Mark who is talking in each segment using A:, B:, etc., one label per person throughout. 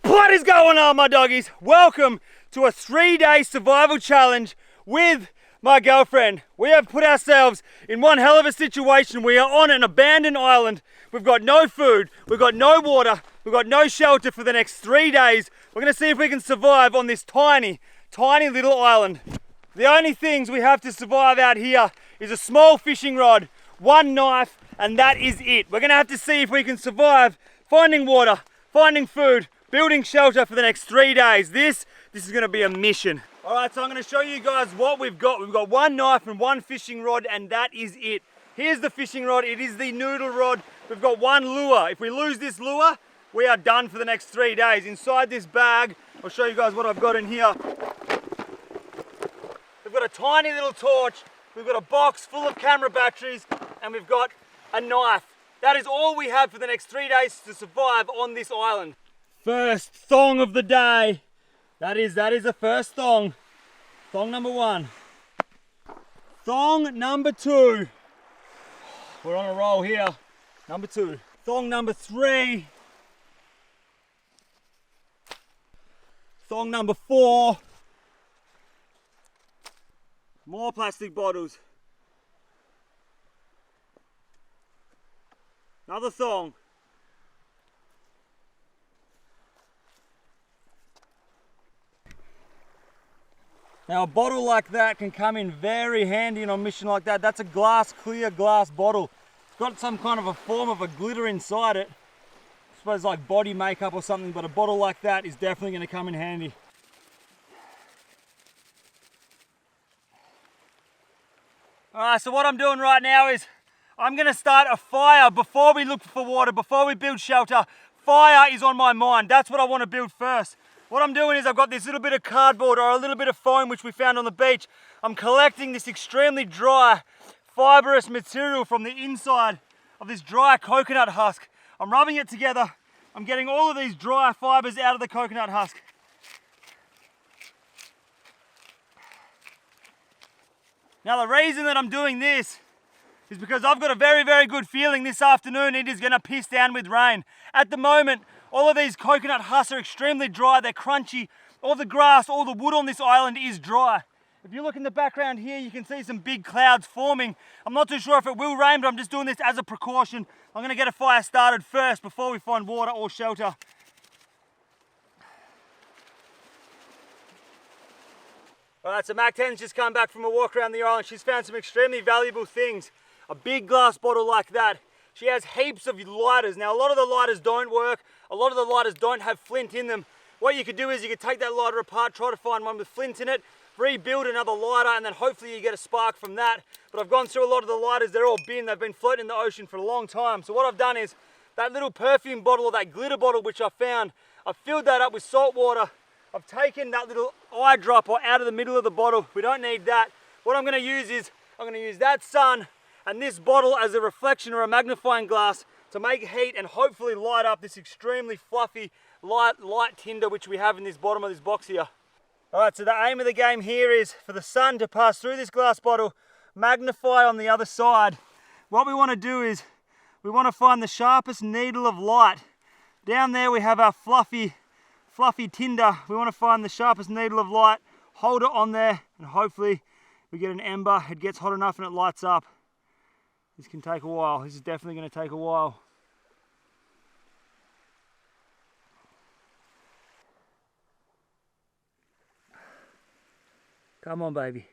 A: What is going on, my doggies? Welcome to a 3-day survival challenge with my girlfriend. We have put ourselves in one hell of a situation. We are on an abandoned island. We've got no food, we've got no water, we've got no shelter for the next 3 days. We're gonna see if we can survive on this tiny little island. The only things we have to survive out here is a small fishing rod, one knife, and that is it. We're gonna have to see if we can survive finding water, finding food, building shelter for the next 3 days. This is gonna be a mission. All right, so I'm gonna show you guys what we've got. We've got one knife and one fishing rod, and that is it. Here's the fishing rod. It is the noodle rod. We've got one lure. If we lose this lure, we are done for the next 3 days. Inside this bag, I'll show you guys what I've got in here. We've got a tiny little torch. We've got a box full of camera batteries, and we've got a knife. That is all we have for the next 3 days to survive on this island. First thong of the day. That is the first thong. Thong number one. Thong number two. We're on a roll here. Number two. Thong number three. Thong number four. More plastic bottles. Another thong. Now a bottle like that can come in very handy in a mission like that. That's a clear glass bottle. It's got some kind of a form of a glitter inside it. I suppose like body makeup or something, but a bottle like that is definitely going to come in handy. Alright, so what I'm doing right now is I'm going to start a fire before we look for water, before we build shelter. Fire is on my mind. That's what I want to build first. What I'm doing is I've got this little bit of cardboard or a little bit of foam which we found on the beach. I'm collecting this extremely dry, fibrous material from the inside of this dry coconut husk. I'm rubbing it together. I'm getting all of these dry fibers out of the coconut husk. Now the reason that I'm doing this is because I've got a very good feeling this afternoon it is going to piss down with rain. At the moment, all of these coconut husks are extremely dry, they're crunchy. All the grass, all the wood on this island is dry. If you look in the background here, you can see some big clouds forming. I'm not too sure if it will rain, but I'm just doing this as a precaution. I'm going to get a fire started first before we find water or shelter. Alright, so Mac 10's just come back from a walk around the island. She's found some extremely valuable things. A big glass bottle like that. She has heaps of lighters. Now a lot of the lighters don't work. A lot of the lighters don't have flint in them. What you could do is you could take that lighter apart, try to find one with flint in it, rebuild another lighter, and then hopefully you get a spark from that. But I've gone through a lot of the lighters, they're all bin, they've been floating in the ocean for a long time. So what I've done is, that little perfume bottle or that glitter bottle which I found, I've filled that up with salt water. I've taken that little eyedropper out of the middle of the bottle. We don't need that. What I'm gonna use is, I'm gonna use that sun and this bottle as a reflection or a magnifying glass to make heat and hopefully light up this extremely fluffy, light tinder which we have in this bottom of this box here. Alright, so the aim of the game here is for the sun to pass through this glass bottle, magnify on the other side. What we want to do is, we want to find the sharpest needle of light. Down there we have our fluffy tinder. We want to find the sharpest needle of light, hold it on there, and hopefully we get an ember, it gets hot enough and it lights up. This can take a while. This is definitely going to take a while. Come on, baby.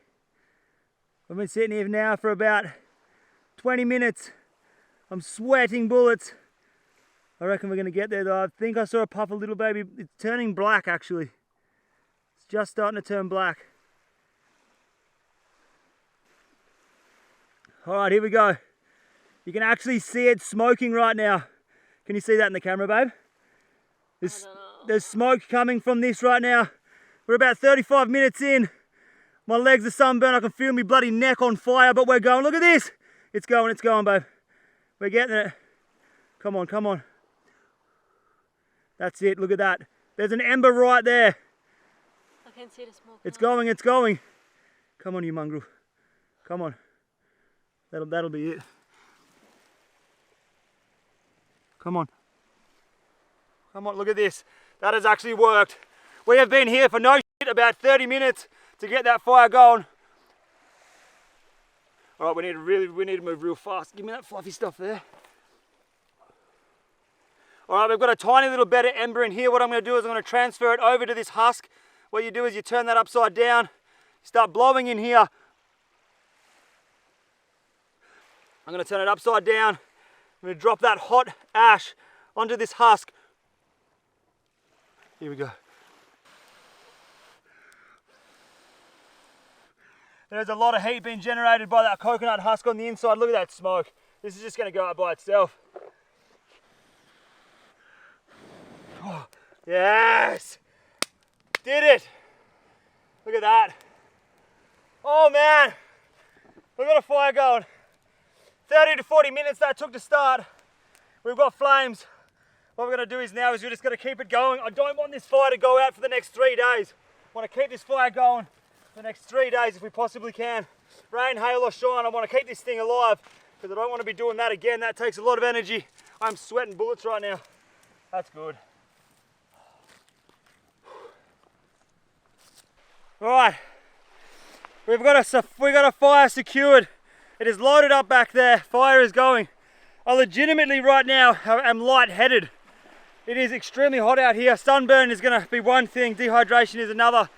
A: I've been sitting here now for about 20 minutes. I'm sweating bullets. I reckon we're going to get there though. I think I saw a puff of little baby. It's turning black actually. It's just starting to turn black. Alright, here we go. You can actually see it smoking right now. Can you see that in the camera, babe? There's smoke coming from this right now. We're about 35 minutes in. My legs are sunburned. I can feel my bloody neck on fire, but we're going. Look at this. It's going, babe. We're getting it. Come on, come on. That's it, look at that. There's an ember right there.
B: I can see the smoke.
A: It's going, it's going. Come on, you mongrel. Come on. That'll be it. Come on. come on, look at this. That has actually worked. We have been here for no shit about 30 minutes to get that fire going. All right, we need to move real fast. Give me that fluffy stuff there. All right, we've got a tiny little bed of ember in here. What I'm going to do is I'm going to transfer it over to this husk. What you do is you turn that upside down, you start blowing in here. I'm going to turn it upside down. I'm going to drop that hot ash onto this husk. Here we go. There's a lot of heat being generated by that coconut husk on the inside. Look at that smoke. This is just going to go up by itself. Oh, yes! Did it! Look at that. Oh man! We've got a fire going. 30 to 40 minutes that took to start. We've got flames. What we're going to do is now is we're just going to keep it going. I don't want this fire to go out for the next 3 days. I want to keep this fire going for the next 3 days if we possibly can. Rain, hail or shine, I want to keep this thing alive because I don't want to be doing that again. That takes a lot of energy. I'm sweating bullets right now. That's good. Alright, we've got a fire secured. It is loaded up back there. Fire is going. I legitimately right now am lightheaded. It is extremely hot out here. Sunburn is going to be one thing. Dehydration is another.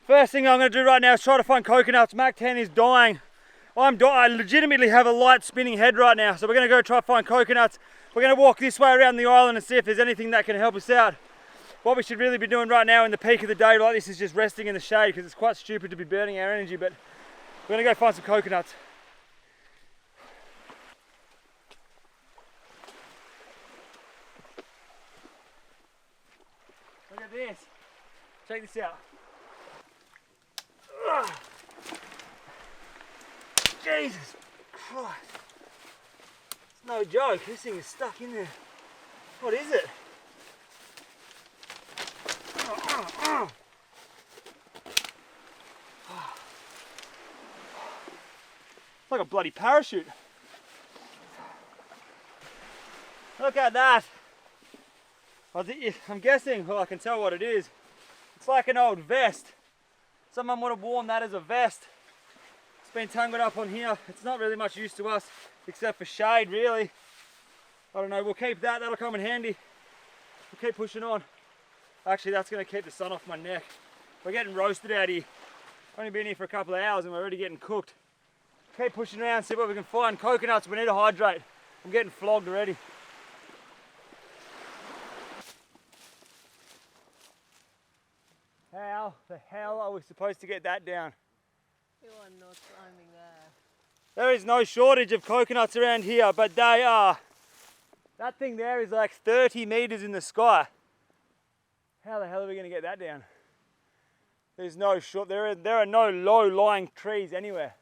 A: First thing I'm going to do right now is try to find coconuts. Mach 10 is dying. I legitimately have a light spinning head right now. So we're going to go try to find coconuts. We're going to walk this way around the island and see if there's anything that can help us out. What we should really be doing right now in the peak of the day like this is just resting in the shade because it's quite stupid to be burning our energy, but we're going to go find some coconuts. Look at this. Check this out. Ugh. Jesus Christ. It's no joke. This thing is stuck in there. What is it? It's like a bloody parachute. Look at that. I'm guessing, well, I can tell what it is. It's like an old vest. Someone would have worn that as a vest. It's been tangled up on here. It's not really much use to us except for shade, really. I don't know, we'll keep that. That'll come in handy. We'll keep pushing on. Actually, that's going to keep the sun off my neck. We're getting roasted out here. Only been here for a couple of hours and we're already getting cooked. Keep pushing around, see what we can find. Coconuts, we need to hydrate. I'm getting flogged already. How the hell are we supposed to get that down?
B: You are not climbing there.
A: There is no shortage of coconuts around here, but they are. That thing there is like 30 meters in the sky. How the hell are we going to get that down? There's no short. There are no low-lying trees anywhere.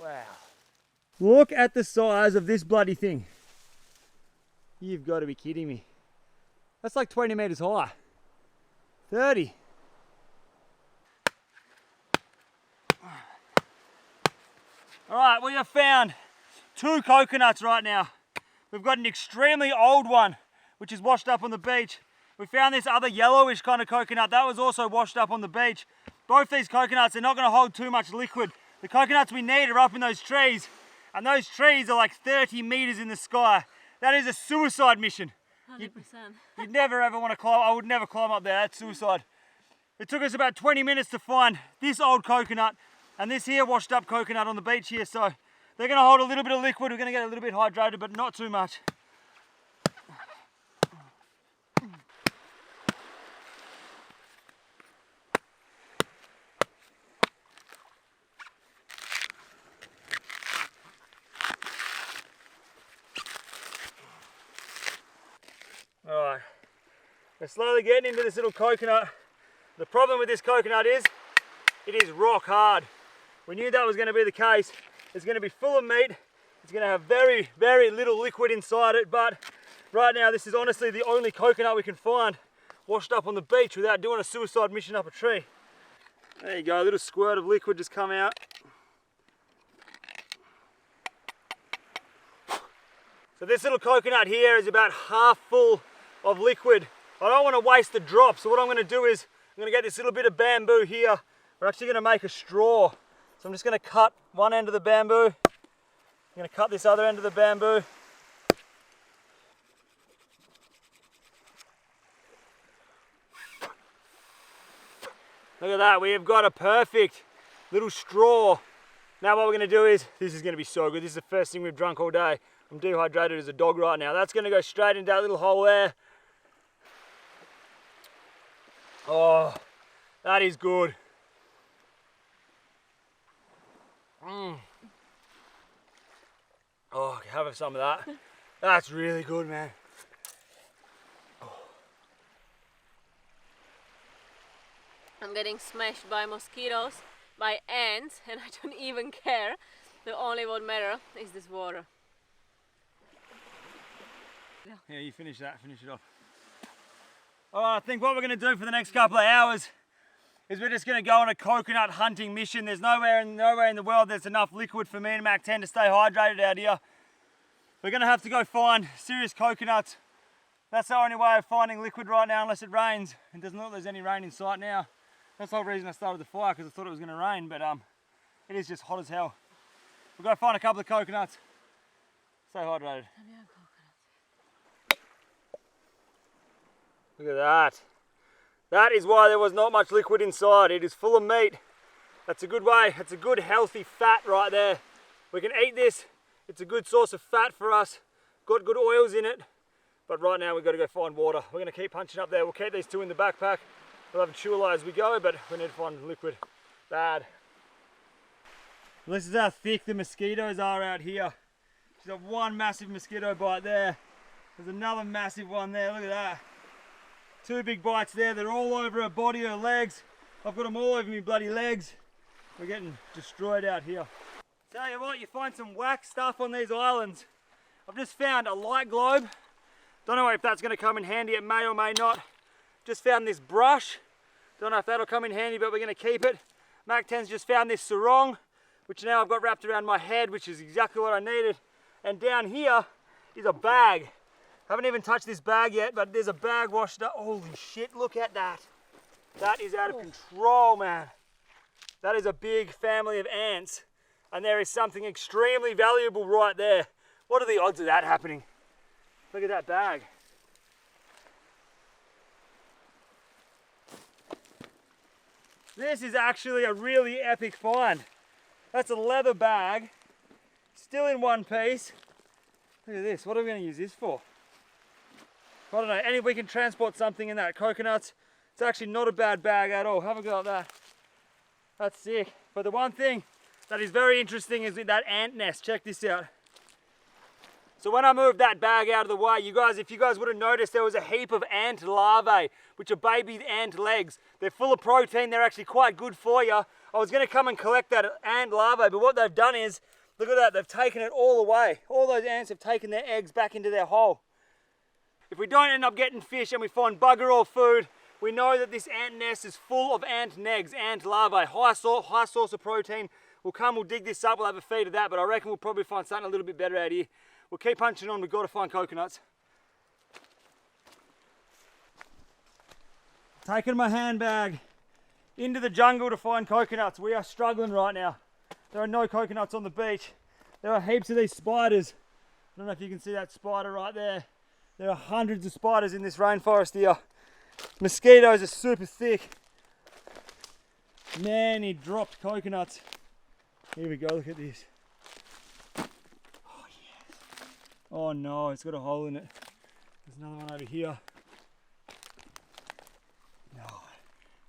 A: Wow. Look at the size of this bloody thing. You've got to be kidding me. That's like 20 meters high. 30. All right, we have found 2 coconuts right now. We've got an extremely old one, which is washed up on the beach. We found this other yellowish kind of coconut that was also washed up on the beach. Both these coconuts are not going to hold too much liquid. The coconuts we need are up in those trees, and those trees are like 30 meters in the sky. That is a suicide mission.
B: 100%.
A: You'd never ever want to climb. I would never climb up there. That's suicide. It took us about 20 minutes to find this old coconut and this here washed up coconut on the beach here. So they're going to hold a little bit of liquid. We're going to get a little bit hydrated, but not too much. Alright, we're slowly getting into this little coconut. The problem with this coconut is, it is rock hard. We knew that was going to be the case. It's going to be full of meat. It's going to have very, very little liquid inside it, but right now this is honestly the only coconut we can find washed up on the beach without doing a suicide mission up a tree. There you go, a little squirt of liquid just come out. So this little coconut here is about half full of liquid. I don't want to waste the drop, so what I'm going to do is I'm going to get this little bit of bamboo here. We're actually going to make a straw. So I'm just going to cut one end of the bamboo. I'm going to cut this other end of the bamboo. Look at that, we have got a perfect little straw. Now what we're going to do is, this is going to be so good. This is the first thing we've drunk all day. I'm dehydrated as a dog right now. That's going to go straight into that little hole there. Oh, that is good. Oh, have some of that. That's really good, man.
B: I'm getting smashed by mosquitoes, by ants, and I don't even care. The only what matters is this water.
A: Yeah, you finish that, finish it off. Alright, I think what we're going to do for the next couple of hours is we're just going to go on a coconut hunting mission. There's nowhere in the world there's enough liquid for me and Mac 10 to stay hydrated out here. We're going to have to go find serious coconuts. That's the only way of finding liquid right now unless it rains. It doesn't look like there's any rain in sight now. That's the whole reason I started the fire, because I thought it was going to rain, but it is just hot as hell. We'll go find a couple of coconuts. Stay hydrated. Look at that. That is why there was not much liquid inside. It is full of meat. That's a good way. It's a good healthy fat right there. We can eat this. It's a good source of fat for us. Got good oils in it. But right now we've got to go find water. We're going to keep punching up there. We'll keep these two in the backpack. We'll have a chew as we go, but we need to find liquid. Bad. This is how thick the mosquitoes are out here. She's got one massive mosquito bite there. There's another massive one there. Look at that. Two big bites there. They're all over her body, her legs. I've got them all over me bloody legs. We're getting destroyed out here. Tell you what, you find some whack stuff on these islands. I've just found a light globe. Don't know if that's going to come in handy. It may or may not. Just found this brush. Don't know if that'll come in handy, but we're going to keep it. Mac 10's just found this sarong, which now I've got wrapped around my head, which is exactly what I needed. And down here is a bag. Haven't even touched this bag yet, but there's a bag washed up. Holy shit, look at that. That is out of control, man. That is a big family of ants. And there is something extremely valuable right there. What are the odds of that happening? Look at that bag. This is actually a really epic find. That's a leather bag, still in one piece. Look at this, what are we going to use this for? I don't know, we can transport something in that. Coconuts, it's actually not a bad bag at all. Have a go at that. That's sick. But the one thing that is very interesting is that ant nest. Check this out. So when I moved that bag out of the way, if you guys would have noticed, there was a heap of ant larvae, which are baby ant legs. They're full of protein, they're actually quite good for you. I was going to come and collect that ant larvae, but what they've done is, look at that, they've taken it all away. All those ants have taken their eggs back into their hole. If we don't end up getting fish and we find bugger all food, we know that this ant nest is full of ant negs, ant larvae, high source of protein. We'll dig this up, we'll have a feed of that, but I reckon we'll probably find something a little bit better out here. We'll keep punching on, we've got to find coconuts. Taking my handbag into the jungle to find coconuts. We are struggling right now. There are no coconuts on the beach. There are heaps of these spiders. I don't know if you can see that spider right there. There are hundreds of spiders in this rainforest here. Mosquitoes are super thick. Man, he dropped coconuts. Here we go, look at this. Oh no, it's got a hole in it. There's another one over here. No,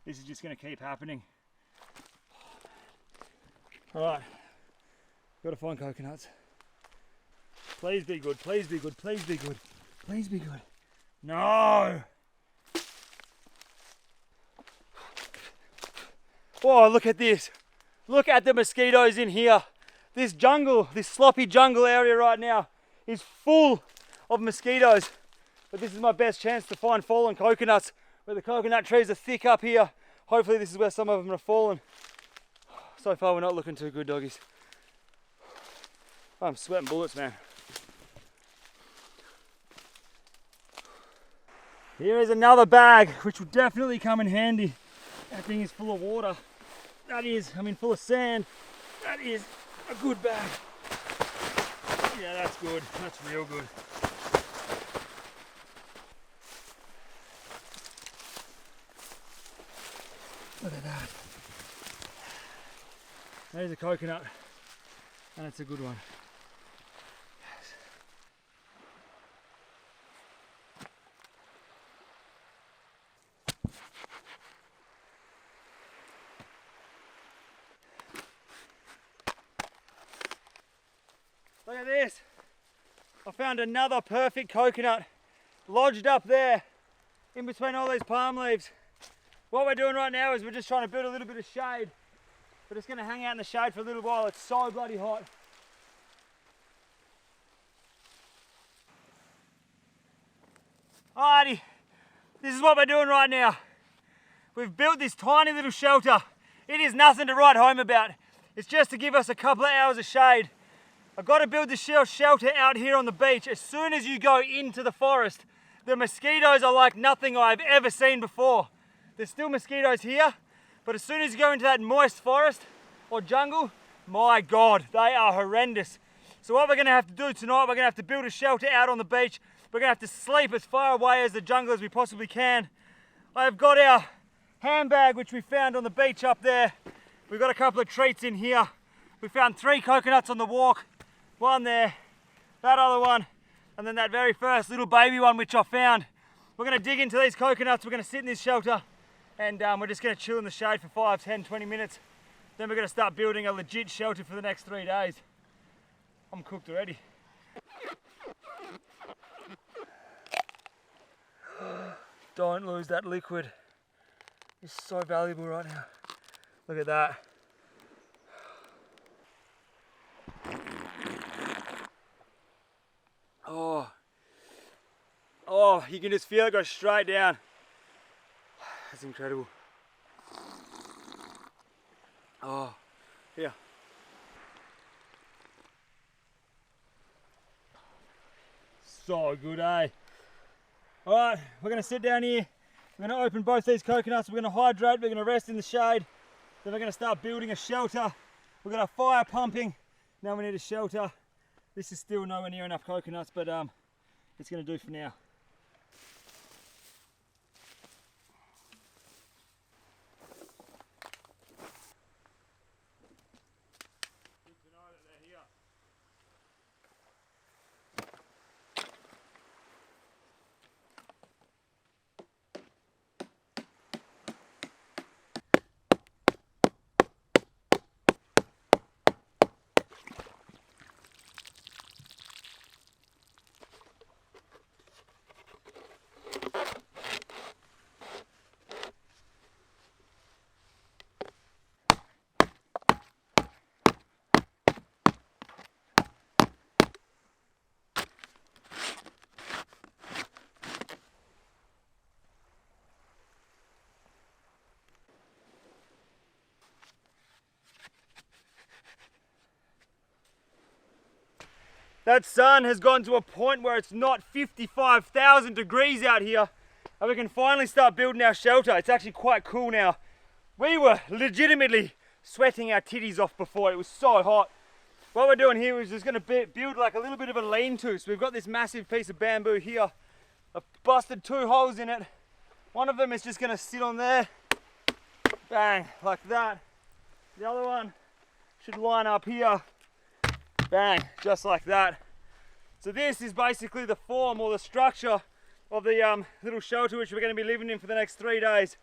A: this is just going to keep happening. Alright, got to find coconuts. Please be good, please be good, please be good, please be good. No! Oh, look at this. Look at the mosquitoes in here. This jungle, this sloppy jungle area right now is full of mosquitoes. But this is my best chance to find fallen coconuts, where the coconut trees are thick up here. Hopefully this is where some of them have fallen. So far we're not looking too good, doggies. I'm sweating bullets, man. Here is another bag, which will definitely come in handy. That thing is full of water. That is, I mean, full of sand. That is a good bag. Yeah, that's good. That's real good. Look at that. That is a coconut, and it's a good one. Look at this. I found another perfect coconut lodged up there in between all these palm leaves. What we're doing right now is we're just trying to build a little bit of shade. We're just going to hang out in the shade for a little while. It's so bloody hot. Alrighty, this is what we're doing right now. We've built this tiny little shelter. It is nothing to write home about. It's just to give us a couple of hours of shade. I've got to build the shelter out here on the beach. As soon as you go into the forest, the mosquitoes are like nothing I've ever seen before. There's still mosquitoes here, but as soon as you go into that moist forest or jungle, my God, they are horrendous. So what we're going to have to do tonight, we're going to have to build a shelter out on the beach. We're going to have to sleep as far away as the jungle as we possibly can. I've got our handbag, which we found on the beach up there. We've got a couple of treats in here. We found 3 coconuts on the walk. One there, that other one, and then that very first little baby one which I found. We're going to dig into these coconuts, we're going to sit in this shelter, and we're just going to chill in the shade for 5, 10, 20 minutes. Then we're going to start building a legit shelter for the next 3 days. I'm cooked already. Don't lose that liquid. It's so valuable right now. Look at that. Oh, you can just feel it go straight down. That's incredible. Oh, yeah. So good, eh? All right, we're gonna sit down here. We're gonna open both these coconuts. We're gonna hydrate, we're gonna rest in the shade. Then we're gonna start building a shelter. We've got a fire pumping. Now we need a shelter. This is still nowhere near enough coconuts, but it's gonna do for now. That sun has gone to a point where it's not 55,000 degrees out here, and we can finally start building our shelter. It's actually quite cool now. We were legitimately sweating our titties off before. It was so hot. What we're doing here is just going to build like a little bit of a lean-to. So we've got this massive piece of bamboo here. I've busted 2 holes in it. One of them is just going to sit on there. Bang, like that. The other one should line up here. Bang, just like that. So this is basically the form or the structure of the little shelter which we're going to be living in for the next 3 days.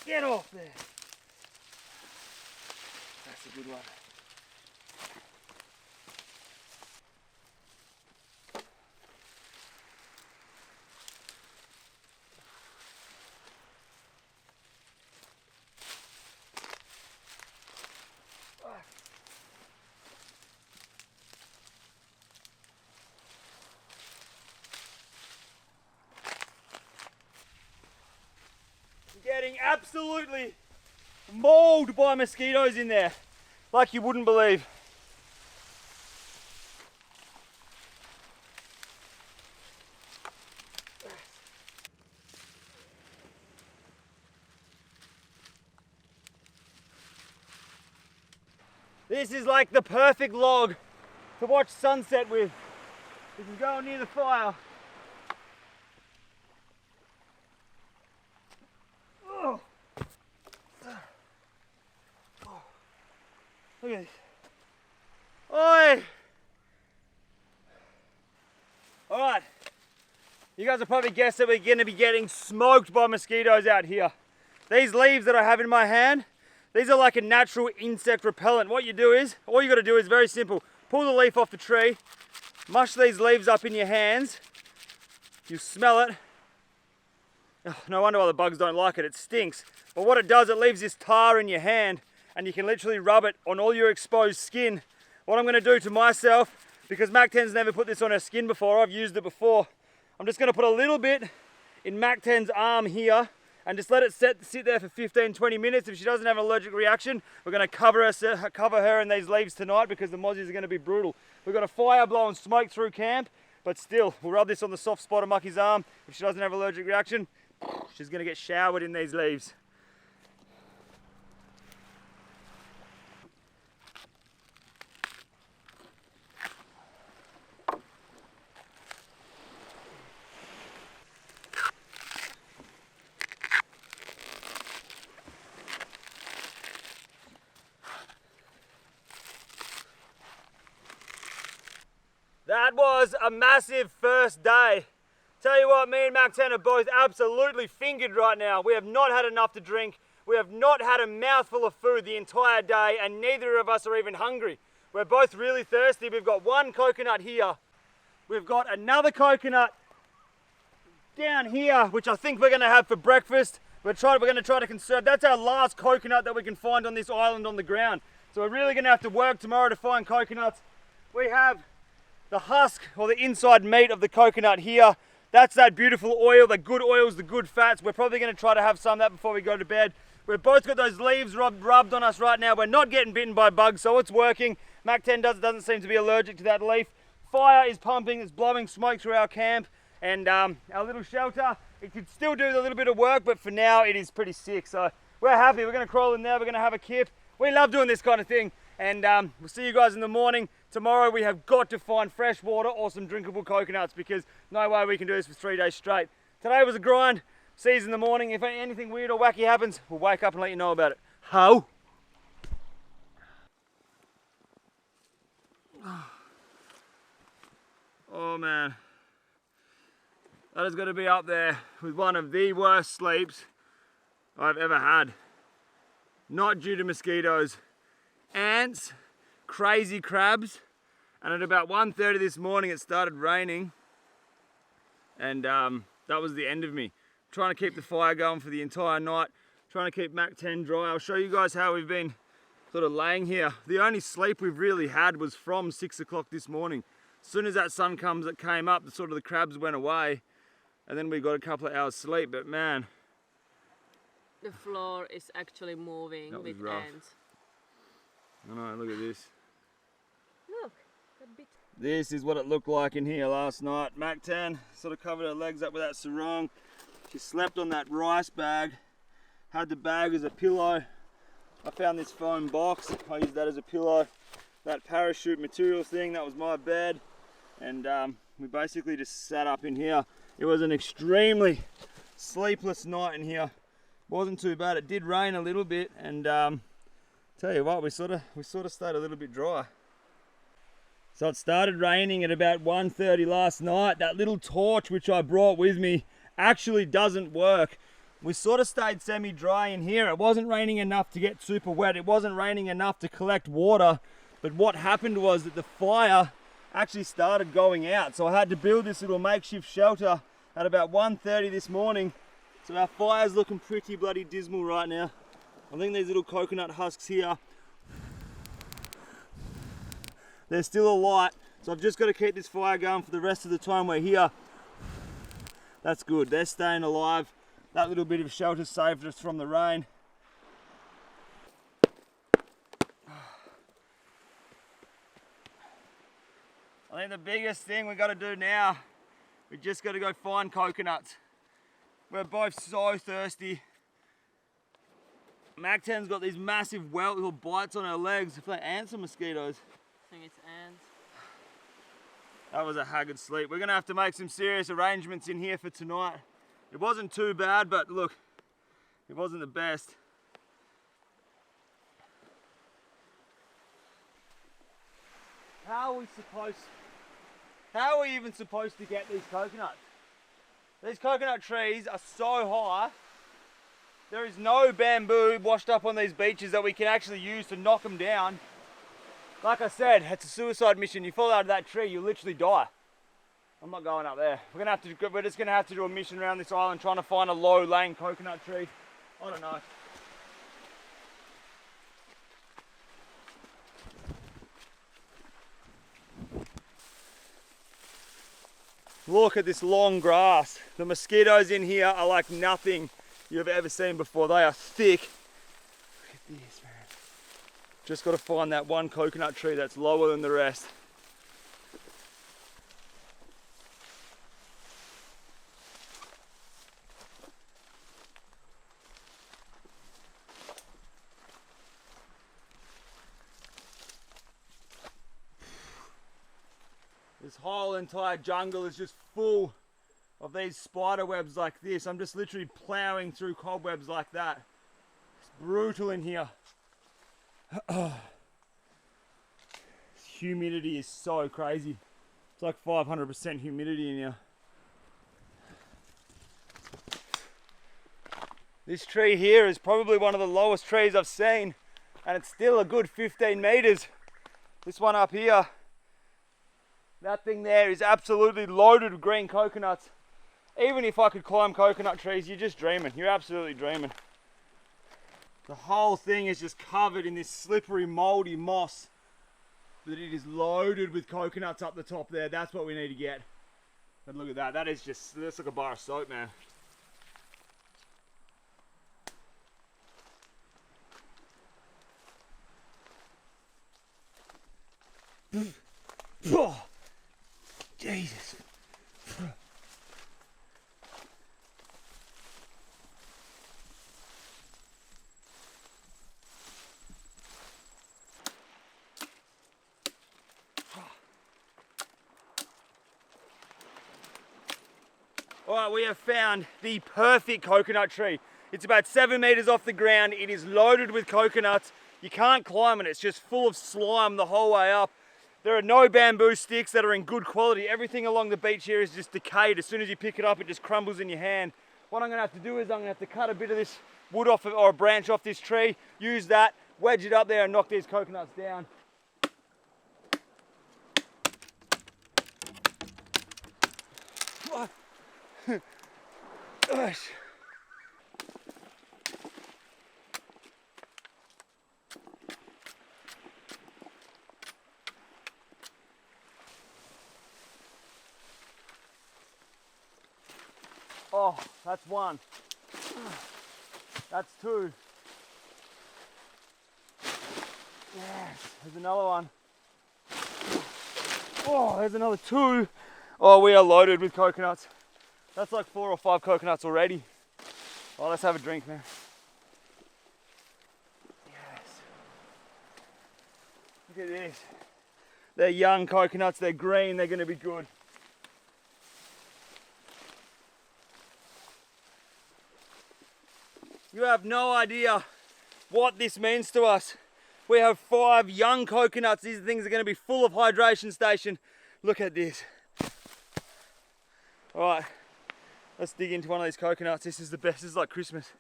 A: Get off there. That's a good one. Getting absolutely mauled by mosquitoes in there, like you wouldn't believe. This is like the perfect log to watch sunset with. You can go near the fire. Oh. Look at this. Oi! Alright. You guys have probably guessed that we're going to be getting smoked by mosquitoes out here. These leaves that I have in my hand, these are like a natural insect repellent. What you do is, all you got to do is very simple. Pull the leaf off the tree, mush these leaves up in your hands, you smell it. Oh, no wonder why the bugs don't like it, it stinks. But what it does, it leaves this tar in your hand and you can literally rub it on all your exposed skin. What I'm going to do to myself, because Mac 10's never put this on her skin before, I've used it before, I'm just going to put a little bit in Mac 10's arm here and just let it sit there for 15-20 minutes. If she doesn't have an allergic reaction, we're going to cover her in these leaves tonight because the mozzies are going to be brutal. We've got a fire blowing smoke through camp, but still, we'll rub this on the soft spot of Mucky's arm. If she doesn't have an allergic reaction, she's going to get showered in these leaves. That was a massive first day. Tell you what, me and Mac 10 are both absolutely fingered right now. We have not had enough to drink. We have not had a mouthful of food the entire day, and neither of us are even hungry. We're both really thirsty. We've got one coconut here. We've got another coconut down here, which I think we're gonna have for breakfast. We're gonna try to conserve. That's our last coconut that we can find on this island on the ground. So we're really gonna have to work tomorrow to find coconuts. We have the husk or the inside meat of the coconut here. That's that beautiful oil, the good oils, the good fats. We're probably going to try to have some of that before we go to bed. We've both got those leaves rubbed on us right now. We're not getting bitten by bugs, so it's working. Mac 10 doesn't seem to be allergic to that leaf. Fire is pumping, it's blowing smoke through our camp, and our little shelter, it could still do a little bit of work, but for now it is pretty sick. So we're happy. We're going to crawl in there, we're going to have a kip. We love doing this kind of thing, and we'll see you guys in the morning. Tomorrow we have got to find fresh water or some drinkable coconuts because no way we can do this for 3 days straight. Today was a grind. See you in the morning. If anything weird or wacky happens, we'll wake up and let you know about it. Ho! Oh man. That has got to be up there with one of the worst sleeps I've ever had. Not due to mosquitoes. Ants, crazy crabs, and at about 1:30 this morning it started raining, and that was the end of me. Trying to keep the fire going for the entire night, trying to keep Mac 10 dry. I'll show you guys how we've been sort of laying here. The only sleep we've really had was from 6 o'clock this morning. As soon as that sun came up, the crabs went away, and then we got a couple of hours sleep, but man.
B: The floor is actually moving with ants.
A: I know, look at this.
B: Look, that bit.
A: This is what it looked like in here last night. Mac 10 sort of covered her legs up with that sarong. She slept on that rice bag, had the bag as a pillow. I found this foam box, I used that as a pillow. That parachute material thing, that was my bed. And we basically just sat up in here. It was an extremely sleepless night in here. Wasn't too bad. It did rain a little bit, and tell you what, we sort of stayed a little bit dry. So it started raining at about 1:30 last night. That little torch which I brought with me actually doesn't work. We sort of stayed semi-dry in here. It wasn't raining enough to get super wet. It wasn't raining enough to collect water. But what happened was that the fire actually started going out. So I had to build this little makeshift shelter at about 1:30 this morning. So our fire's looking pretty bloody dismal right now. I think these little coconut husks here, they're still alight. So I've just got to keep this fire going for the rest of the time we're here. That's good, they're staying alive. That little bit of shelter saved us from the rain. I think the biggest thing we got to do now, we just got to go find coconuts. We're both so thirsty. Mac-10's got these massive welt little bites on her legs. If they're ants or mosquitoes.
B: I think it's ants.
A: That was a haggard sleep. We're gonna have to make some serious arrangements in here for tonight. It wasn't too bad, but look, it wasn't the best. How are we even supposed to get these coconuts? These coconut trees are so high, there is no bamboo washed up on these beaches that we can actually use to knock them down. Like I said, it's a suicide mission. You fall out of that tree, you literally die. I'm not going up there. We're just gonna have to do a mission around this island trying to find a low-laying coconut tree. I don't know. Look at this long grass. The mosquitoes in here are like nothing you've ever seen before. They are thick. Look at this, man. Just got to find that one coconut tree that's lower than the rest. This whole entire jungle is just full of these spider webs like this. I'm just literally plowing through cobwebs like that. It's brutal in here. Humidity is so crazy. It's like 500% humidity in here. This tree here is probably one of the lowest trees I've seen, and it's still a good 15 meters. This one up here, that thing there is absolutely loaded with green coconuts. Even if I could climb coconut trees, you're just dreaming. You're absolutely dreaming. The whole thing is just covered in this slippery, moldy moss. But it is loaded with coconuts up the top there. That's what we need to get. But look at that. That's like a bar of soap, man. Oh, Jesus. Alright, we have found the perfect coconut tree. It's about 7 meters off the ground. It is loaded with coconuts. You can't climb it. It's just full of slime the whole way up. There are no bamboo sticks that are in good quality. Everything along the beach here is just decayed. As soon as you pick it up, it just crumbles in your hand. What I'm gonna have to do is I'm gonna have to cut a bit of this wood off or a branch off this tree, use that, wedge it up there and knock these coconuts down. Gosh. Oh, that's one. That's two. Yes, there's another one. Oh, there's another two. Oh, we are loaded with coconuts. That's like 4 or 5 coconuts already. Oh, let's have a drink, man. Yes. Look at this. They're young coconuts, they're green, they're gonna be good. You have no idea what this means to us. We have 5 young coconuts. These things are gonna be full of hydration station. Look at this. All right. Let's dig into one of these coconuts. This is the best. This is like Christmas.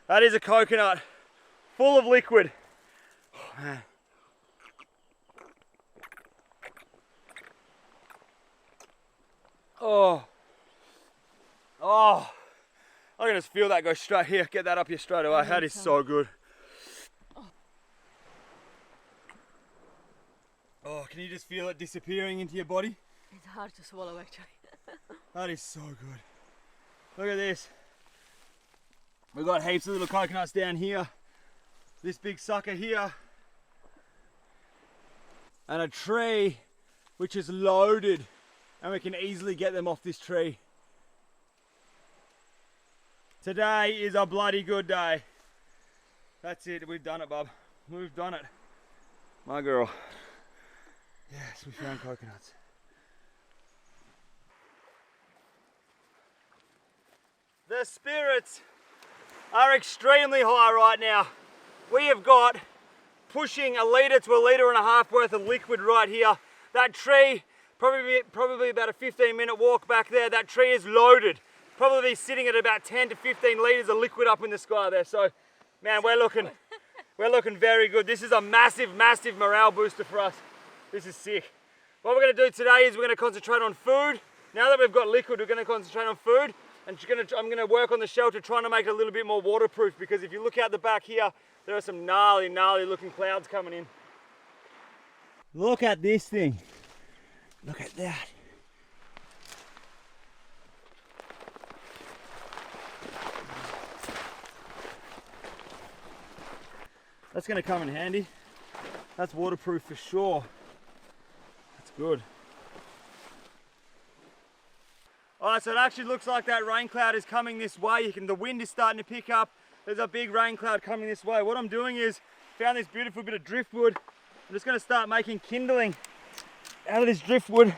A: That is a coconut full of liquid. Oh, man. Oh. Oh. I can just feel that go straight here. Get that up here straight away. That is so good. Oh, can you just feel it disappearing into your body?
B: It's hard to swallow actually.
A: That is so good. Look at this. We've got heaps of little coconuts down here. This big sucker here. And a tree which is loaded. And we can easily get them off this tree. Today is a bloody good day. That's it, we've done it, bub. We've done it. My girl. Yes, we found coconuts. The spirits are extremely high right now. We have got pushing 1 litre to 1.5 litres worth of liquid right here. That tree, probably about a 15-minute walk back there, that tree is loaded. Probably sitting at about 10 to 15 litres of liquid up in the sky there. So, man, we're looking very good. This is a massive, massive morale booster for us. This is sick. What we're going to do today is we're going to concentrate on food. Now that we've got liquid, we're going to concentrate on food. And I'm going to work on the shelter trying to make it a little bit more waterproof, because if you look out the back here, there are some gnarly, gnarly looking clouds coming in. Look at this thing. Look at that. That's going to come in handy. That's waterproof for sure. That's good. Alright, so it actually looks like that rain cloud is coming this way. The wind is starting to pick up. There's a big rain cloud coming this way. What I'm doing is, found this beautiful bit of driftwood. I'm just going to start making kindling out of this driftwood,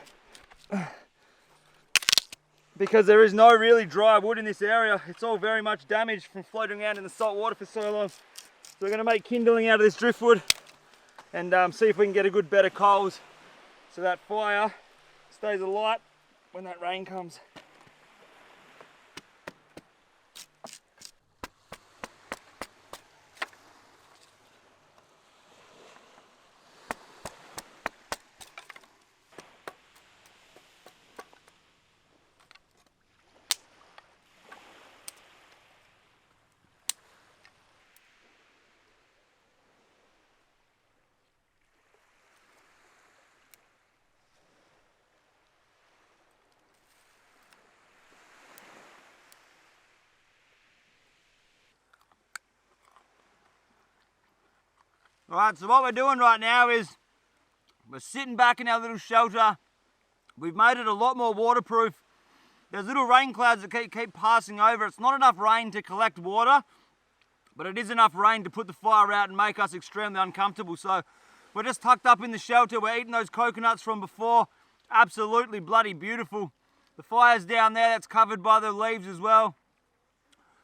A: because there is no really dry wood in this area. It's all very much damaged from floating around in the salt water for so long. So we're going to make kindling out of this driftwood and see if we can get a good bed of coals so that fire stays alight when that rain comes. Alright, so what we're doing right now is we're sitting back in our little shelter. We've made it a lot more waterproof. There's little rain clouds that keep passing over. It's not enough rain to collect water, but it is enough rain to put the fire out and make us extremely uncomfortable. So we're just tucked up in the shelter. We're eating those coconuts from before. Absolutely bloody beautiful. The fire's down there, that's covered by the leaves as well.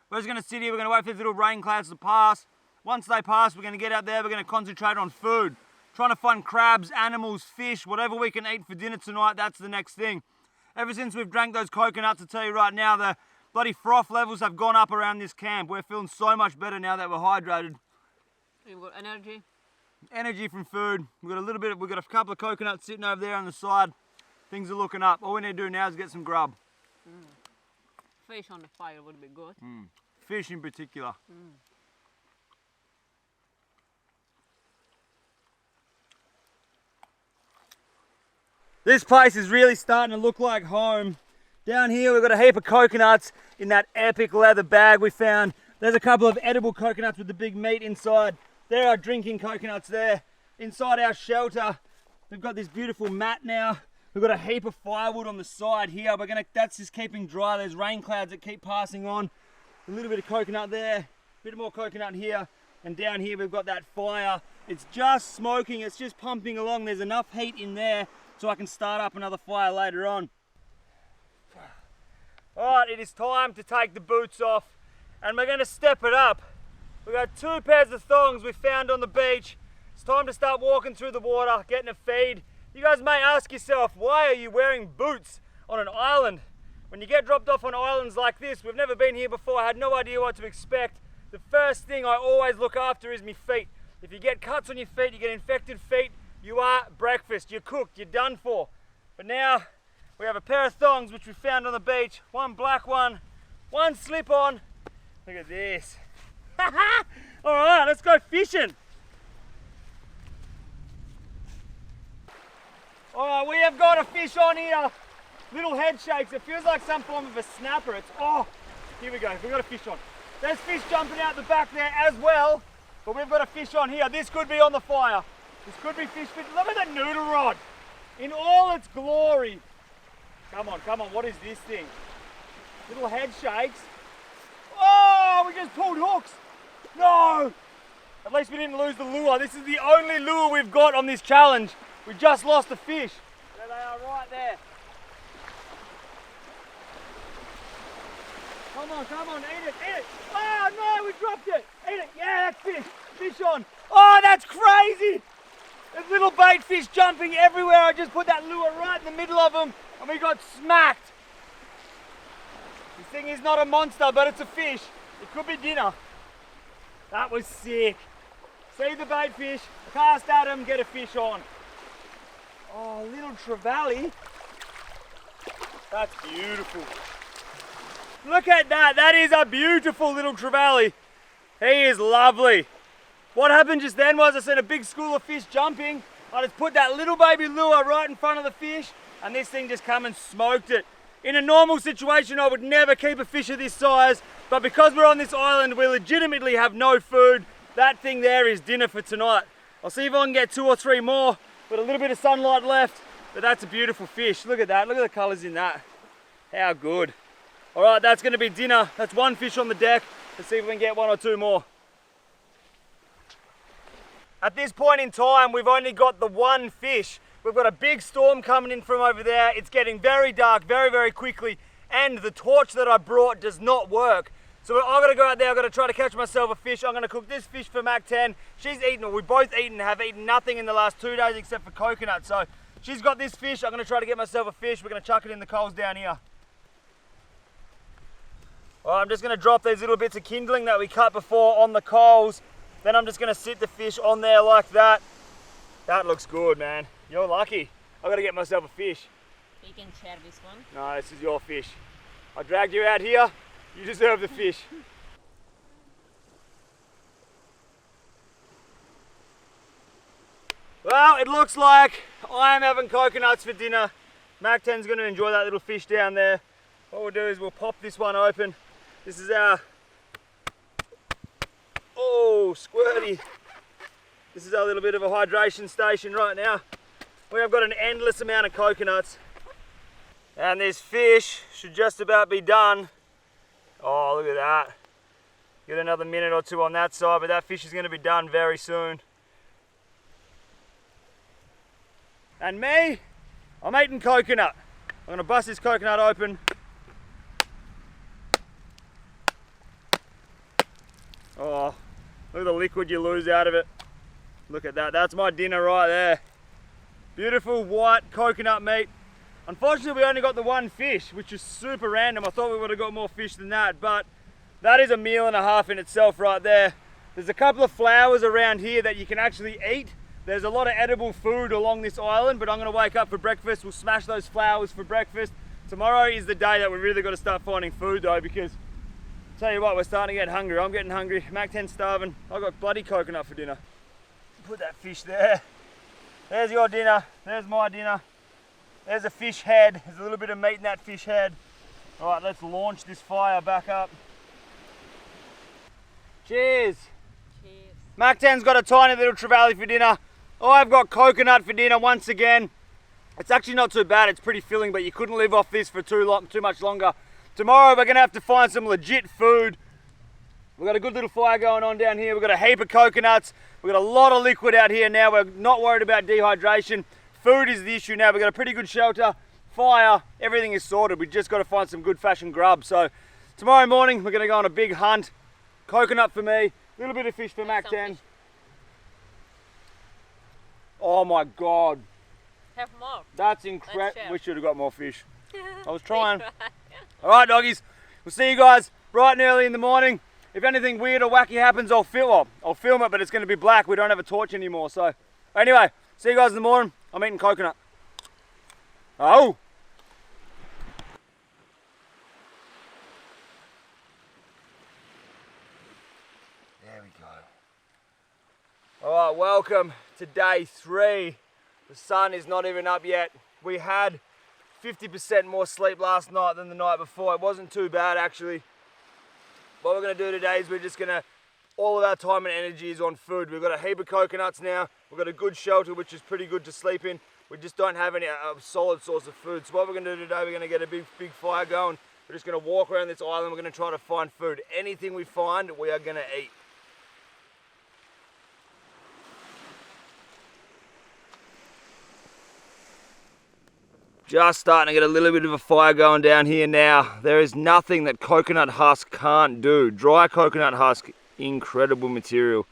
A: We're just going to sit here. We're going to wait for these little rain clouds to pass. Once they pass, we're going to get out there, we're going to concentrate on food. Trying to find crabs, animals, fish, whatever we can eat for dinner tonight, that's the next thing. Ever since we've drank those coconuts, I tell you right now, the bloody froth levels have gone up around this camp. We're feeling so much better now that we're hydrated.
B: You've got energy?
A: Energy from food. We've got a couple of coconuts sitting over there on the side. Things are looking up. All we need to do now is get some grub.
B: Fish on the fire would be good.
A: Fish in particular. This place is really starting to look like home. Down here we've got a heap of coconuts in that epic leather bag we found. There's a couple of edible coconuts with the big meat inside. There are drinking coconuts there. Inside our shelter, we've got this beautiful mat now. We've got a heap of firewood on the side here. That's just keeping dry. There's rain clouds that keep passing on. A little bit of coconut there, a bit more coconut here. And down here we've got that fire. It's just smoking, it's just pumping along. There's enough heat in there so I can start up another fire later on. Alright, it is time to take the boots off and we're going to step it up. We've got 2 pairs of thongs we found on the beach. It's time to start walking through the water, getting a feed. You guys may ask yourself, why are you wearing boots on an island? When you get dropped off on islands like this, we've never been here before, I had no idea what to expect. The first thing I always look after is my feet. If you get cuts on your feet, you get infected feet, you are breakfast, you're cooked, you're done for. But now we have a pair of thongs which we found on the beach, one black one slip on. Look at this. All right, let's go fishing. All right, we have got a fish on here. Little head shakes. It feels like some form of a snapper. It's, oh, here we go. We've got a fish on. There's fish jumping out the back there as well, but we've got a fish on here. This could be on the fire. This could be fish. Look at the noodle rod in all its glory. Come on, come on. What is this thing? Little head shakes. Oh, we just pulled hooks. No. At least we didn't lose the lure. This is the only lure we've got on this challenge. We just lost a fish. There they are, right there. Come on, eat it. Oh no, we dropped it. Eat it. Yeah, that's fish. Fish on. Oh, that's crazy. There's little bait fish jumping everywhere. I just put that lure right in the middle of them and we got smacked. This thing is not a monster, but it's a fish. It could be dinner. That was sick. See the bait fish, cast at him, get a fish on. Oh, little trevally. That's beautiful. Look at that. That is a beautiful little trevally. He is lovely. What happened just then was I seen a big school of fish jumping. I just put that little baby lure right in front of the fish and this thing just come and smoked it. In a normal situation, I would never keep a fish of this size, but because we're on this island, we legitimately have no food. That thing there is dinner for tonight. I'll see if I can get 2 or 3 more with a little bit of sunlight left, but that's a beautiful fish. Look at that, look at the colors in that. How good. All right, that's gonna be dinner. That's 1 fish on the deck. Let's see if we can get 1 or 2 more. At this point in time, we've only got the 1 fish. We've got a big storm coming in from over there. It's getting very dark very, very quickly, and the torch that I brought does not work. So I've got to go out there, I've got to try to catch myself a fish. I'm going to cook this fish for Mac 10. She's eaten, or we've both eaten, have eaten nothing in the last 2 days except for coconut. So she's got this fish. I'm going to try to get myself a fish. We're going to chuck it in the coals down here. Well, I'm just going to drop these little bits of kindling that we cut before on the coals. Then I'm just going to sit the fish on there like that. That looks good, man. You're lucky. I've got to get myself a fish.
B: You can share this one.
A: No, this is your fish. I dragged you out here. You deserve the fish. Well, it looks like I am having coconuts for dinner. Mac 10's going to enjoy that little fish down there. What we'll do is we'll pop this one open. This is our, oh, squirty. This is our little bit of a hydration station right now. We have got an endless amount of coconuts. And this fish should just about be done. Oh, look at that. Get another minute or 2 on that side, but that fish is going to be done very soon. And me, I'm eating coconut. I'm going to bust this coconut open. Oh, look at the liquid you lose out of it. Look at that, that's my dinner right there. Beautiful white coconut meat. Unfortunately, we only got the 1 fish, which is super random. I thought we would have got more fish than that, but that is a meal and a half in itself right there. There's a couple of flowers around here that you can actually eat. There's a lot of edible food along this island, but I'm gonna wake up for breakfast. We'll smash those flowers for breakfast. Tomorrow is the day that we really got to start finding food though, because I'll tell you what, we're starting to get hungry. I'm getting hungry. Mac 10's starving. I've got bloody coconut for dinner. Put that fish there. There's your dinner. There's my dinner. There's a fish head. There's a little bit of meat in that fish head. All right, let's launch this fire back up. Cheers.
B: Cheers.
A: Mac 10's got a tiny little trevally for dinner. I've got coconut for dinner once again. It's actually not too bad. It's pretty filling, but you couldn't live off this for too much longer. Tomorrow we're gonna have to find some legit food. We've got a good little fire going on down here. We've got a heap of coconuts. We've got a lot of liquid out here now. We're not worried about dehydration. Food is the issue now. We've got a pretty good shelter, fire, everything is sorted. We've just got to find some good fashion grub. So Tomorrow morning we're going to go on a big hunt. Coconut for me, a little bit of fish for Mac 10. Oh my God.
B: Have more.
A: That's incredible. We should have got more fish. I was trying.
B: Yeah.
A: Alright doggies, we'll see you guys bright and early in the morning. If anything weird or wacky happens, I'll film it, but it's going to be black. We don't have a torch anymore. So anyway, see you guys in the morning. I'm eating coconut. Oh! There we go. Alright, welcome to day 3. The sun is not even up yet. We had 50% more sleep last night than the night before. It wasn't too bad actually. What we're going to do today is we're just going to, all of our time and energy is on food. We've got a heap of coconuts now. We've got a good shelter, which is pretty good to sleep in. We just don't have any solid source of food. So what we're going to do today, we're going to get a big fire going. We're just going to walk around this island. We're going to try to find food. Anything we find, we are going to eat. Just starting to get a little bit of a fire going down here now. There is nothing that coconut husk can't do. Dry coconut husk, incredible material.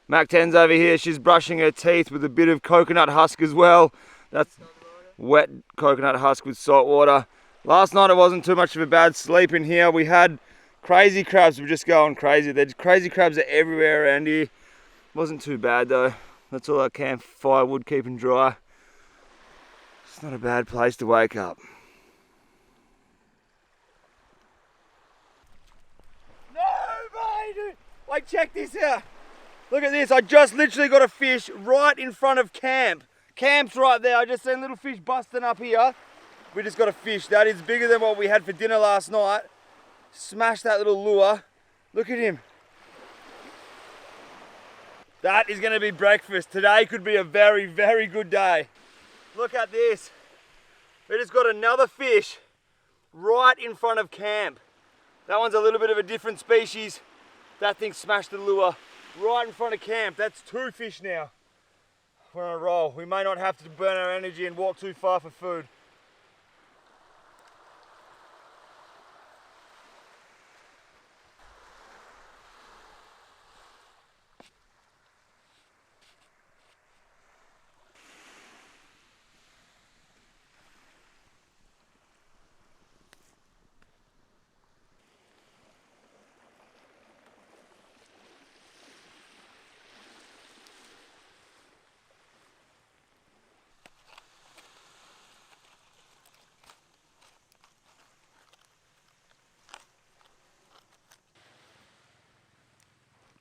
A: Mac 10's over here, she's brushing her teeth with a bit of coconut husk as well. That's wet coconut husk with salt water. Last night it wasn't too much of a bad sleep in here. We had crazy crabs, we're just going crazy. There's crazy crabs are everywhere around here. Wasn't too bad though. That's all our campfire wood keeping dry. It's not a bad place to wake up. No, mate! Like, check this out. Look at this. I just literally got a fish right in front of camp. Camp's right there. I just seen little fish busting up here. We just got a fish. That is bigger than what we had for dinner last night. Smashed that little lure. Look at him. That is going to be breakfast. Today could be a very, very good day. Look at this. We just got another fish right in front of camp. That one's a little bit of a different species. That thing smashed the lure right in front of camp. That's 2 fish now. We're on a roll. We may not have to burn our energy and walk too far for food.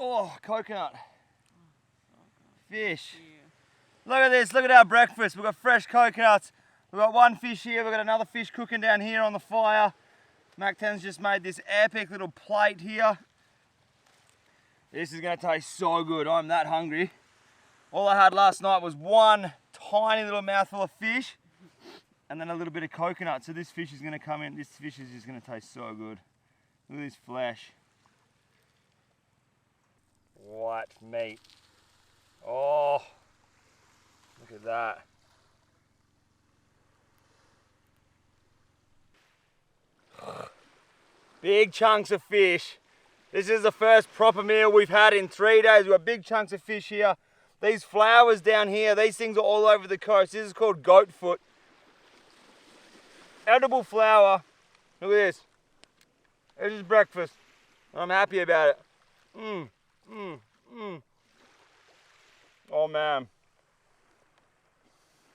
A: Oh, coconut. Fish. Look at this, look at our breakfast. We've got fresh coconuts. We've got 1 fish here, we've got another fish cooking down here on the fire. Mac 10's just made this epic little plate here. This is gonna taste so good, I'm that hungry. All I had last night was 1 tiny little mouthful of fish and then a little bit of coconut. So this fish is gonna come in, this fish is just gonna taste so good. Look at this flesh. White meat. Oh, look at that. Big chunks of fish. This is the first proper meal we've had in 3 days. We've got big chunks of fish here. These flowers down here, these things are all over the coast. This is called goat foot. Edible flower. Look at this. This is breakfast. I'm happy about it. Oh man,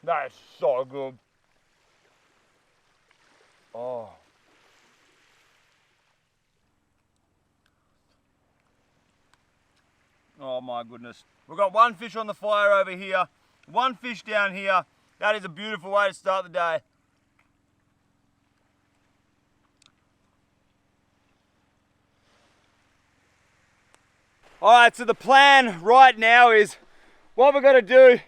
A: that is so good. Oh. Oh my goodness. We've got 1 fish on the fire over here, 1 fish down here. That is a beautiful way to start the day. Alright, so the plan right now is what we're going to do,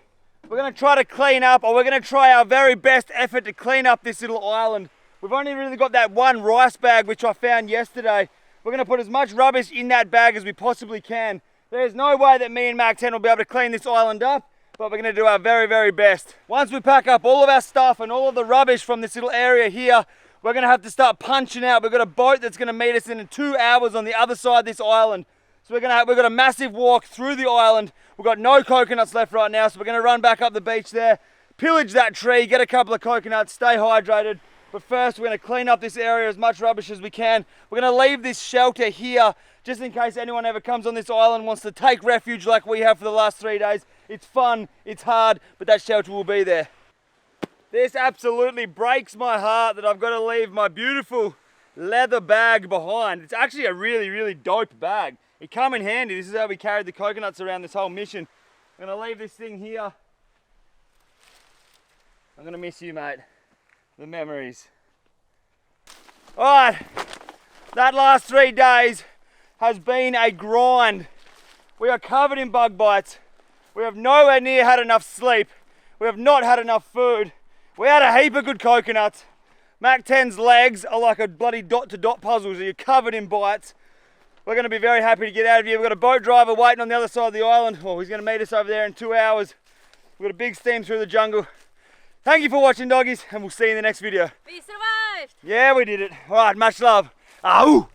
A: we're going to try to clean up, or we're going to try our very best effort to clean up this little island. We've only really got that 1 rice bag which I found yesterday. We're going to put as much rubbish in that bag as we possibly can. There's no way that me and Mac 10 will be able to clean this island up, but we're going to do our very, very best. Once we pack up all of our stuff and all of the rubbish from this little area here, we're going to have to start punching out. We've got a boat that's going to meet us in 2 hours on the other side of this island. So we've got a massive walk through the island. We've got no coconuts left right now, so we're going to run back up the beach there, pillage that tree, get a couple of coconuts, stay hydrated. But first we're going to clean up this area as much rubbish as we can. We're going to leave this shelter here just in case anyone ever comes on this island and wants to take refuge like we have for the last 3 days. It's fun, it's hard, but that shelter will be there. This absolutely breaks my heart that I've got to leave my beautiful leather bag behind. It's actually a really, really dope bag. It come in handy. This is how we carried the coconuts around this whole mission. I'm going to leave this thing here. I'm going to miss you, mate. The memories. Alright, that last 3 days has been a grind. We are covered in bug bites. We have nowhere near had enough sleep. We have not had enough food. We had a heap of good coconuts. Mac 10's legs are like a bloody dot-to-dot puzzle, so you're covered in bites. We're going to be very happy to get out of here. We've got a boat driver waiting on the other side of the island. Oh, he's going to meet us over there in 2 hours. We've got a big steam through the jungle. Thank you for watching, doggies, and we'll see you in the next video.
B: We survived!
A: Yeah, we did it. All right, much love. Ow!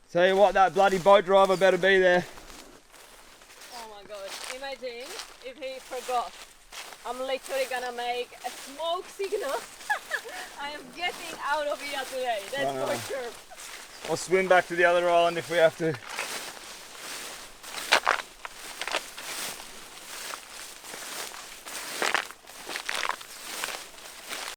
A: Tell you what, that bloody boat driver better be there.
B: Oh my god, imagine if he forgot. I'm literally gonna make a smoke signal. I am getting out of here today, that's for sure.
A: I'll swim back to the other island if we have to.